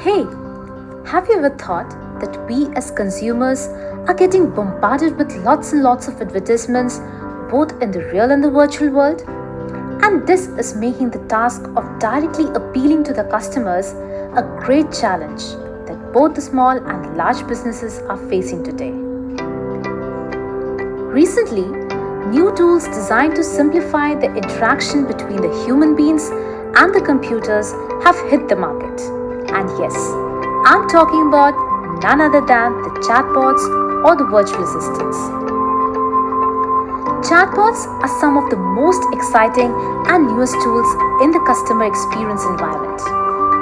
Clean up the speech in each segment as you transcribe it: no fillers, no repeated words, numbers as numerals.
Hey, have you ever thought that we as consumers are getting bombarded with lots and lots of advertisements both in the real and the virtual world? And this is making the task of directly appealing to the customers a great challenge that both the small and large businesses are facing today. Recently, new tools designed to simplify the interaction between the human beings and the computers have hit the market. And yes, I'm talking about none other than the chatbots or the virtual assistants. Chatbots are some of the most exciting and newest tools in the customer experience environment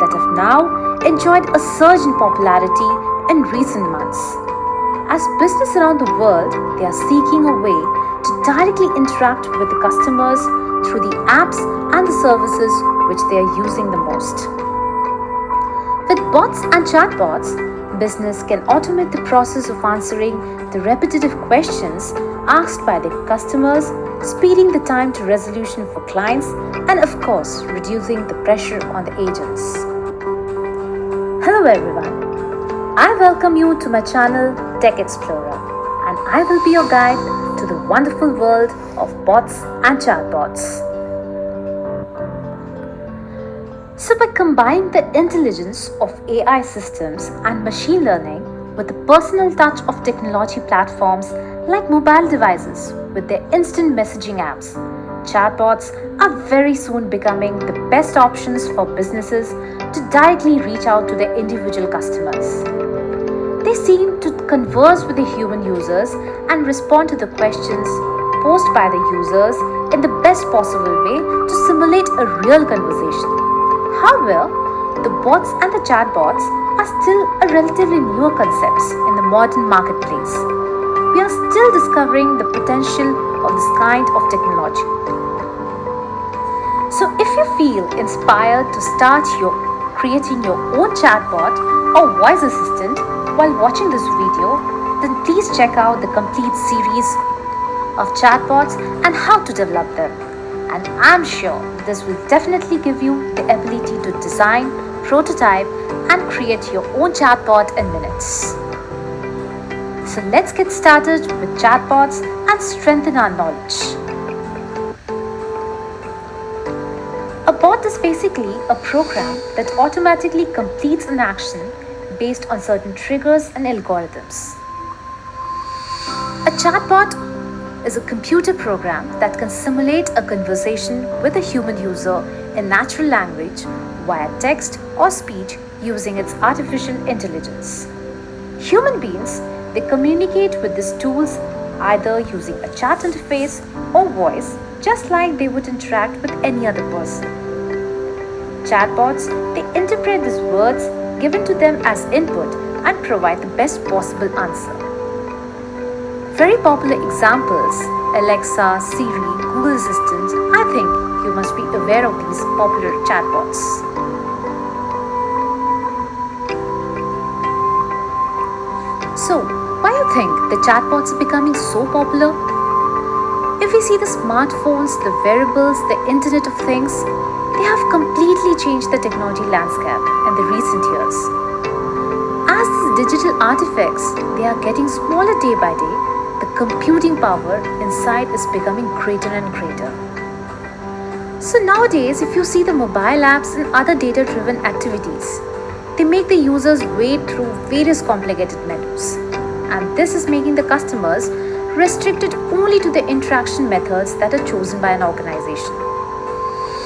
that have now enjoyed a surge in popularity in recent months. As businesses around the world, they are seeking a way to directly interact with the customers through the apps and the services which they are using the most. With bots and chatbots, business can automate the process of answering the repetitive questions asked by their customers, speeding the time to resolution for clients, and of course, reducing the pressure on the agents. Hello everyone, I welcome you to my channel Tech Explorer, and I will be your guide to the wonderful world of bots and chatbots. So by combining the intelligence of AI systems and machine learning with the personal touch of technology platforms like mobile devices with their instant messaging apps, chatbots are very soon becoming the best options for businesses to directly reach out to their individual customers. They seem to converse with the human users and respond to the questions posed by the users in the best possible way to simulate a real conversation. However, the bots and the chatbots are still a relatively newer concepts in the modern marketplace. We are still discovering the potential of this kind of technology. So if you feel inspired to start creating your own chatbot or voice assistant while watching this video, then please check out the complete series of chatbots and how to develop them. And I'm sure this will definitely give you the ability to design, prototype, and create your own chatbot in minutes. So let's get started with chatbots and strengthen our knowledge. A bot is basically a program that automatically completes an action based on certain triggers and algorithms. A chatbot is a computer program that can simulate a conversation with a human user in natural language via text or speech using its artificial intelligence. Human beings, they communicate with these tools either using a chat interface or voice, just like they would interact with any other person. Chatbots, they interpret these words given to them as input and provide the best possible answer. Very popular examples, Alexa, Siri, Google Assistant. I think you must be aware of these popular chatbots. So, why do you think the chatbots are becoming so popular? If we see the smartphones, the wearables, the Internet of Things, they have completely changed the technology landscape in the recent years. As these digital artifacts, they are getting smaller day by day, the computing power inside is becoming greater and greater. So nowadays, if you see the mobile apps and other data-driven activities, they make the users wade through various complicated menus. And this is making the customers restricted only to the interaction methods that are chosen by an organization.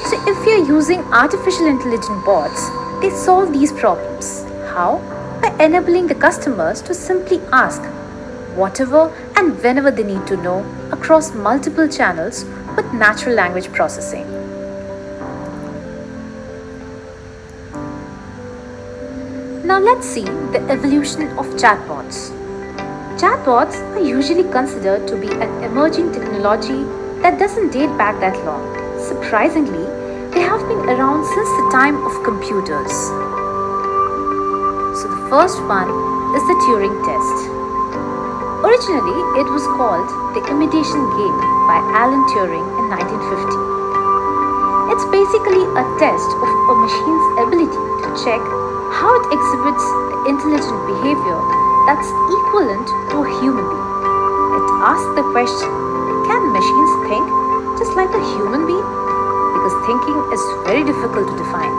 So if we are using artificial intelligent bots, they solve these problems. How? By enabling the customers to simply ask whatever and whenever they need to know across multiple channels with natural language processing. Now let's see the evolution of chatbots. Chatbots are usually considered to be an emerging technology that doesn't date back that long. Surprisingly, they have been around since the time of computers. So the first one is the Turing test. Originally, it was called the Imitation Game by Alan Turing in 1950. It's basically a test of a machine's ability to check how it exhibits the intelligent behavior that's equivalent to a human being. It asks the question, can machines think just like a human being? Because thinking is very difficult to define.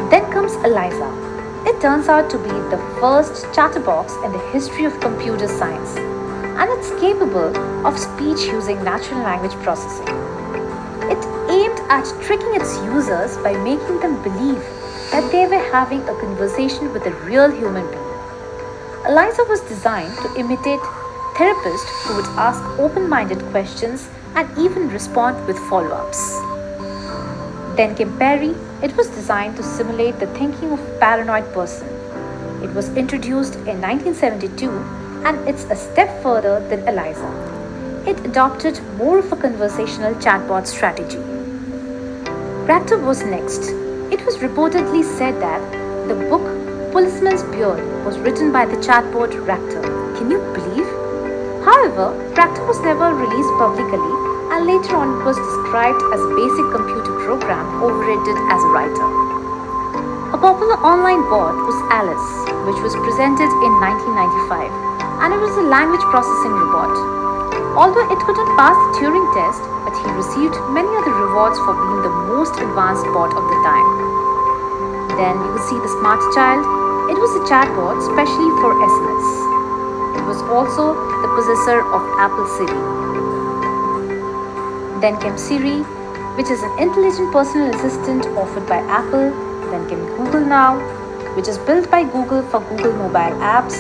Then comes Eliza. It turns out to be the first chatterbox in the history of computer science, and it's capable of speech using natural language processing. It aimed at tricking its users by making them believe that they were having a conversation with a real human being. Eliza was designed to imitate therapists who would ask open-minded questions and even respond with follow-ups. Then came Perry. It was designed to simulate the thinking of a paranoid person. It was introduced in 1972 and it's a step further than Eliza. It adopted more of a conversational chatbot strategy. Raptor was next. It was reportedly said that the book Policeman's Beard was written by the chatbot Raptor. Can you believe? However, Raptor was never released publicly and later on it was described as a basic computer program overrated as a writer. A popular online bot was Alice, which was presented in 1995, and it was a language processing robot. Although it couldn't pass the Turing test, but he received many other rewards for being the most advanced bot of the time. Then you could see the Smart Child. It was a chatbot specially for SMS. It was also the possessor of Apple Siri. Then came Siri, which is an intelligent personal assistant offered by Apple. Then came Google Now, which is built by Google for Google mobile apps.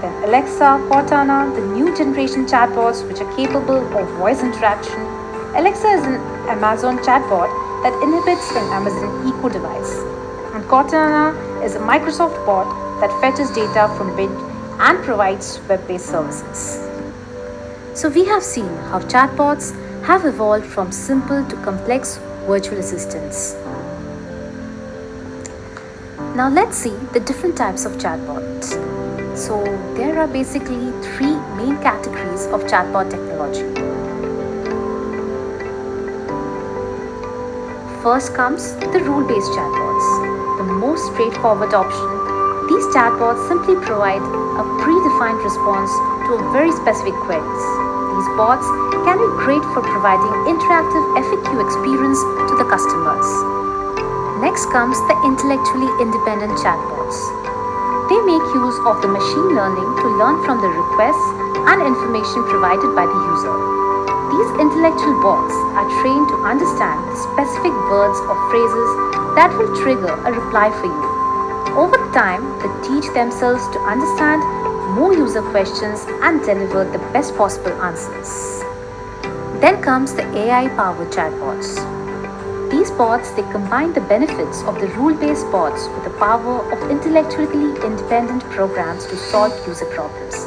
Then Alexa, Cortana, the new generation chatbots which are capable of voice interaction. Alexa is an Amazon chatbot that inhabits an Amazon Echo device. And Cortana is a Microsoft bot that fetches data from Bing and provides web-based services. So we have seen how chatbots have evolved from simple to complex virtual assistants. Now let's see the different types of chatbots. So there are basically three main categories of chatbot technology. First comes the rule-based chatbots, the most straightforward option. These chatbots simply provide a predefined response to a very specific queries. These bots can be great for providing interactive FAQ experience to the customers. Next comes the intellectually independent chatbots. They make use of the machine learning to learn from the requests and information provided by the user. These intellectual bots are trained to understand the specific words or phrases that will trigger a reply for you. Over time, they teach themselves to understand more user questions and deliver the best possible answers. Then comes the AI-powered chatbots. These bots, they combine the benefits of the rule-based bots with the power of intellectually independent programs to solve user problems.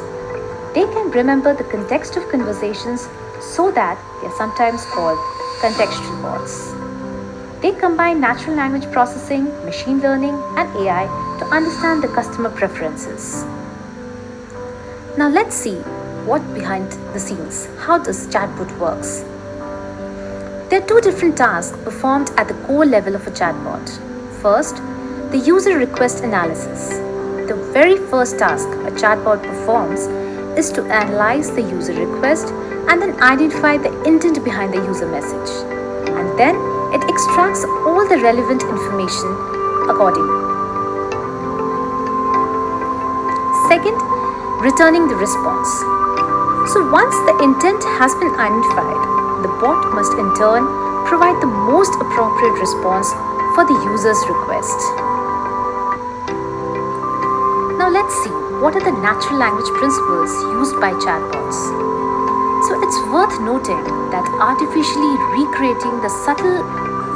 They can remember the context of conversations so that they are sometimes called contextual bots. They combine natural language processing, machine learning, and AI to understand the customer preferences. Now let's see what behind the scenes, how this chatbot works. There are two different tasks performed at the core level of a chatbot. First, the user request analysis. The very first task a chatbot performs is to analyze the user request and then identify the intent behind the user message. And then it extracts all the relevant information accordingly. Second, returning the response. So once the intent has been identified, the bot must in turn provide the most appropriate response for the user's request. Now let's see what are the natural language principles used by chatbots. So it's worth noting that artificially recreating the subtle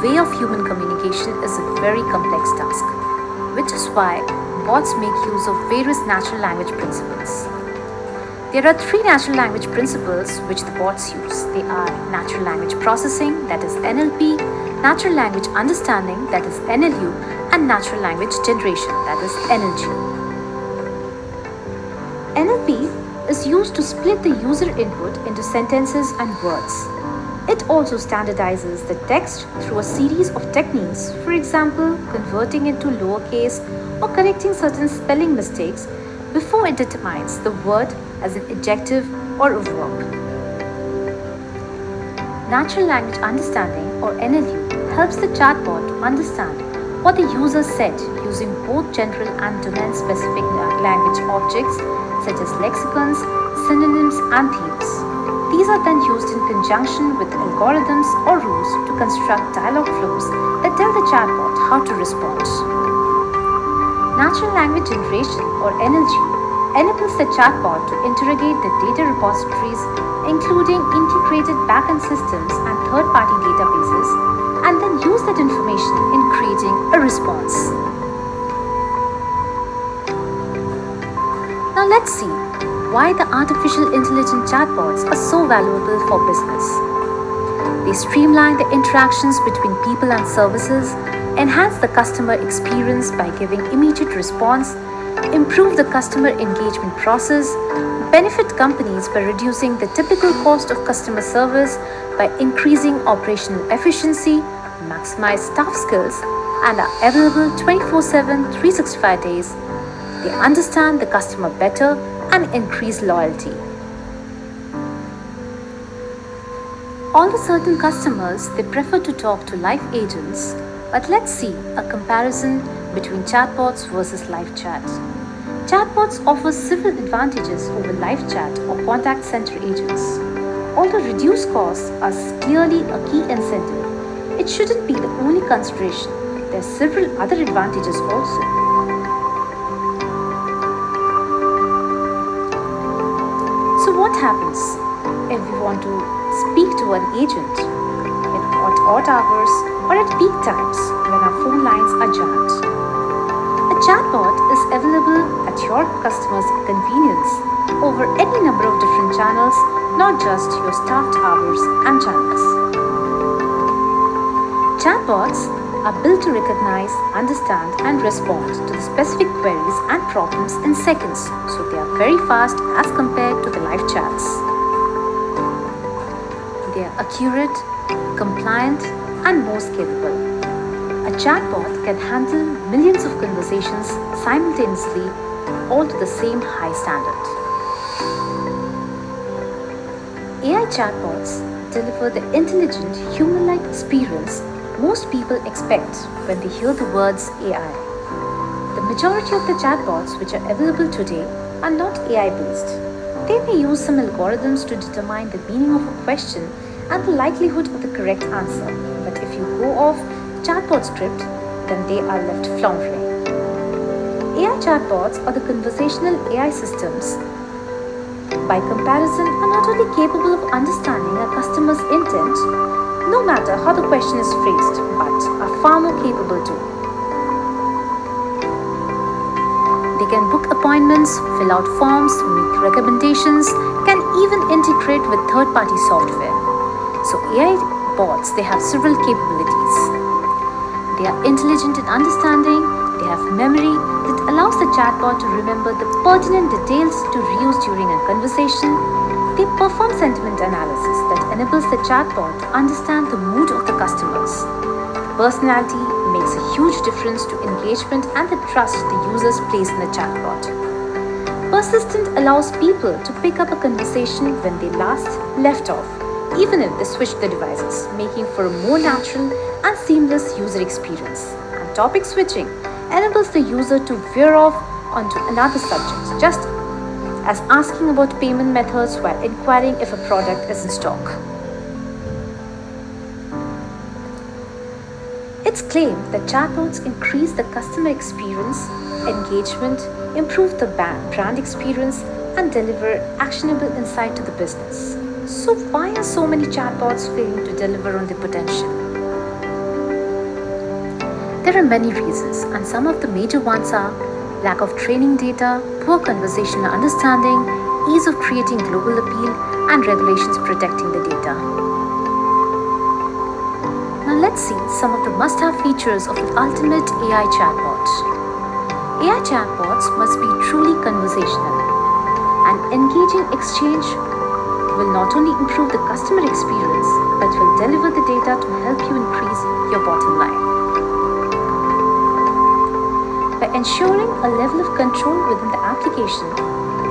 way of human communication is a very complex task, which is why bots make use of various natural language principles. There are three natural language principles which the bots use. They are natural language processing, that is NLP, natural language understanding, that is NLU, and natural language generation, that is NLG. NLP is used to split the user input into sentences and words. It also standardizes the text through a series of techniques, for example, converting it to lowercase or correcting certain spelling mistakes before it determines the word as an adjective or a verb. Natural language understanding or NLU helps the chatbot to understand what the user said using both general and domain-specific language objects such as lexicons, synonyms, and themes. These are then used in conjunction with algorithms or rules to construct dialogue flows that tell the chatbot how to respond. Natural language generation or NLG enables the chatbot to interrogate the data repositories, including integrated backend systems and third-party databases, and then use that information in creating a response. Now let's see why the artificial intelligent chatbots are so valuable for business. They streamline the interactions between people and services, enhance the customer experience by giving immediate response, improve the customer engagement process, benefit companies by reducing the typical cost of customer service by increasing operational efficiency, maximize staff skills, and are available 24/7, 365 days. They understand the customer better and increase loyalty. Although certain customers they prefer to talk to live agents, but let's see a comparison between chatbots versus live chat. Chatbots offer several advantages over live chat or contact center agents. Although reduced costs are clearly a key incentive, it shouldn't be the only consideration. There are several other advantages also. So what happens if we want to speak to an agent at odd hours or at peak times when our phone lines are jammed? A chatbot is available at your customer's convenience over any number of different channels, not just your staffed hours and channels. Chatbots are built to recognize, understand, and respond to the specific queries and problems in seconds, so they are very fast as compared to the live chats. They are accurate, compliant, and most capable. A chatbot can handle millions of conversations simultaneously, all to the same high standard. AI chatbots deliver the intelligent, human-like experience most people expect when they hear the words AI. The majority of the chatbots which are available today are not AI-based. They may use some algorithms to determine the meaning of a question and the likelihood of the correct answer. But if you go off the chatbot script, then they are left floundering. AI chatbots or the conversational AI systems, by comparison, are not only capable of understanding a customer's intent, no matter how the question is phrased, but are far more capable too. They can book appointments, fill out forms, make recommendations, can even integrate with third-party software. So AI bots, they have several capabilities. They are intelligent in understanding, they have memory that allows the chatbot to remember the pertinent details to reuse during a conversation. They perform sentiment analysis that enables the chatbot to understand the mood of the customers. Personality makes a huge difference to engagement and the trust the users place in the chatbot. Persistent allows people to pick up a conversation when they last left off, even if they switch the devices, making for a more natural and seamless user experience. And topic switching enables the user to veer off onto another subject, just as asking about payment methods while inquiring if a product is in stock. It's claimed that chatbots increase the customer experience, engagement, improve the brand experience, and deliver actionable insight to the business. So why are so many chatbots failing to deliver on their potential? There are many reasons, and some of the major ones are lack of training data, poor conversational understanding, ease of creating global appeal, and regulations protecting the data. Now let's see some of the must-have features of the ultimate AI chatbot. AI chatbots must be truly conversational. An engaging exchange will not only improve the customer experience, but will deliver the data to help you increase your bottom line. By ensuring a level of control within the application,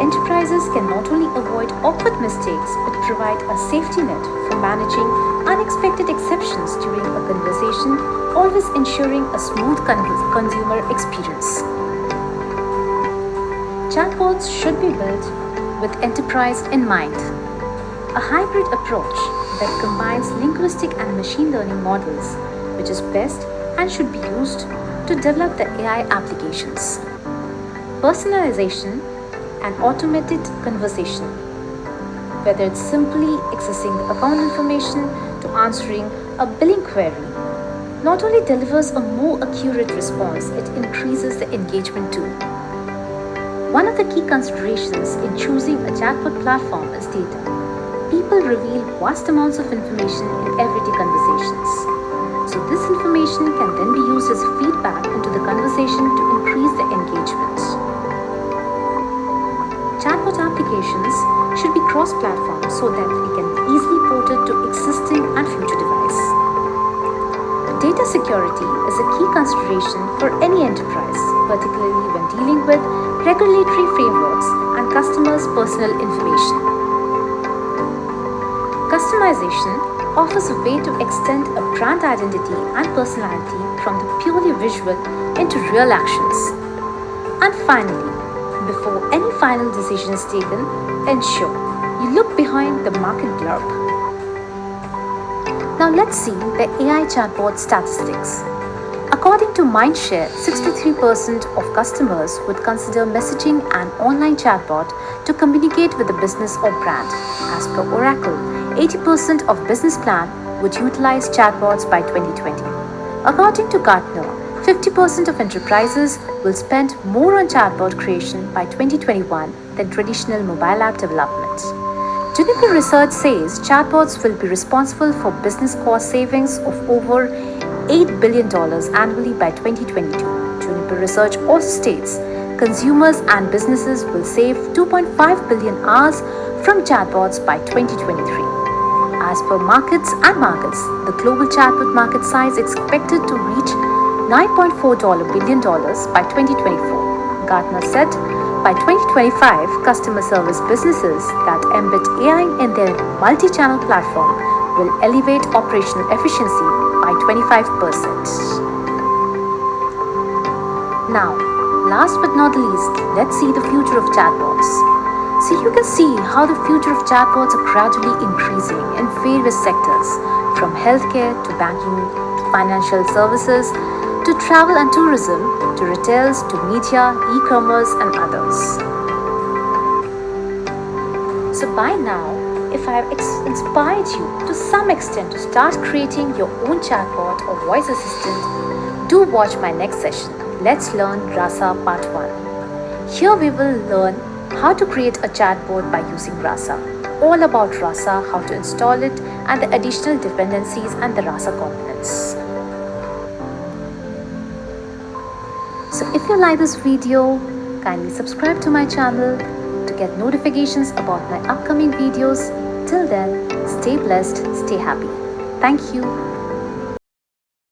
enterprises can not only avoid awkward mistakes but provide a safety net for managing unexpected exceptions during a conversation, always ensuring a smooth consumer experience. Chatbots should be built with enterprise in mind. A hybrid approach that combines linguistic and machine learning models, which is best and should be used to develop the AI applications. Personalization and automated conversation, whether it's simply accessing account information to answering a billing query, not only delivers a more accurate response, it increases the engagement too. One of the key considerations in choosing a chatbot platform is data. People reveal vast amounts of information in everyday conversations. So this information can then be used as feedback into the conversation to increase the engagement. Chatbot applications should be cross-platform so that they can be easily ported to existing and future devices. Data security is a key consideration for any enterprise, particularly when dealing with regulatory frameworks and customers' personal information. Customization offers a way to extend a brand identity and personality from the purely visual into real actions. And finally, before any final decision is taken, ensure you look behind the market blurb. Now let's see the AI chatbot statistics. According to Mindshare, 63% of customers would consider messaging an online chatbot to communicate with a business or brand. As per Oracle, 80% of business plan would utilize chatbots by 2020. According to Gartner, 50% of enterprises will spend more on chatbot creation by 2021 than traditional mobile app development. Juniper Research says chatbots will be responsible for business cost savings of over $8 billion annually by 2022. Juniper Research also states consumers and businesses will save 2.5 billion hours from chatbots by 2023. As per Markets, the global chatbot market size is expected to reach $9.4 billion by 2024. Gartner said by 2025, customer service businesses that embed AI in their multi-channel platform will elevate operational efficiency by 25%. Now, last but not least, let's see the future of chatbots. So you can see how the future of chatbots are gradually increasing in various sectors, from healthcare to banking to financial services to travel and tourism to retails to media, e-commerce and others. So by now, if I have inspired you to some extent to start creating your own chatbot or voice assistant, do watch my next session. Let's learn Rasa Part 1. Here we will learn how to create a chatbot by using Rasa. All about Rasa, how to install it and the additional dependencies and the Rasa components. So if you like this video, kindly subscribe to my channel to get notifications about my upcoming videos. Till then, stay blessed, stay happy. Thank you.